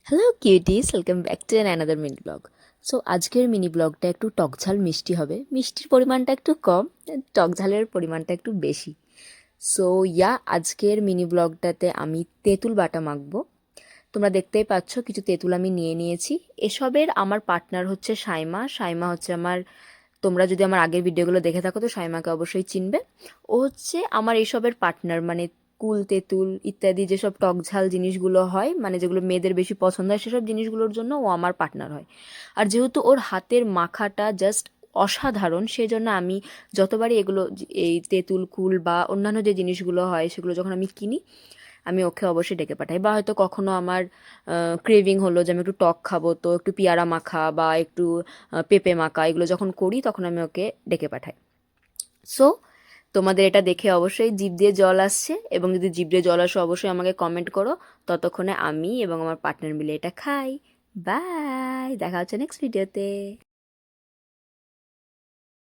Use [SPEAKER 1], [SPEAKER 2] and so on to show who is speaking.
[SPEAKER 1] Hello cuties, welcome back to another mini blog. So আজকের mini ব্লগটা একটু টকঝাল মিষ্টি হবে। মিষ্টির পরিমাণটা একটু কম, টকঝালের পরিমাণটা একটু বেশি। সো আজকের মিনি ব্লগটাতে আমি তেঁতুল বাটা মাখবো। তোমরা দেখতেই পাচ্ছ কিছু তেঁতুল আমি নিয়ে নিয়েছি। এসবের আমার পার্টনার হচ্ছে সাইমা। সাইমা হচ্ছে আমার, তোমরা যদি আমার আগের ভিডিওগুলো দেখে থাকো তো সাইমাকে অবশ্যই চিনবে। ও হচ্ছে আমার এইসবের পার্টনার, মানে কুল তেঁতুল ইত্যাদি যেসব টকঝাল জিনিসগুলো হয়, মানে যেগুলো মেয়েদের বেশি পছন্দ হয় সেসব জিনিসগুলোর জন্য ও আমার পার্টনার হয়। আর যেহেতু ওর হাতের মাখাটা জাস্ট অসাধারণ, সেজন্য আমি যতবারই এগুলো এই তেঁতুল কুল বা অন্যান্য যে জিনিসগুলো হয় সেগুলো যখন আমি কিনি, আমি ওকে অবশ্যই ডেকে পাঠাই। বা হয়তো কখনো আমার ক্রেভিং হলো যে আমি একটু টক খাবো, তো একটু পেয়ারা মাখা বা একটু পেঁপে মাখা এগুলো যখন করি তখন আমি ওকে ডেকে পাঠাই। সো তোমাদের এটা দেখে অবশ্যই জিভ দিয়ে জল আসছে, এবং যদি জিভ দিয়ে জল আসে অবশ্যই আমাকে কমেন্ট করো। ততক্ষণে আমি এবং আমার পার্টনার মিলে এটা খাই। বাই, দেখা হচ্ছে নেক্সট ভিডিওতে।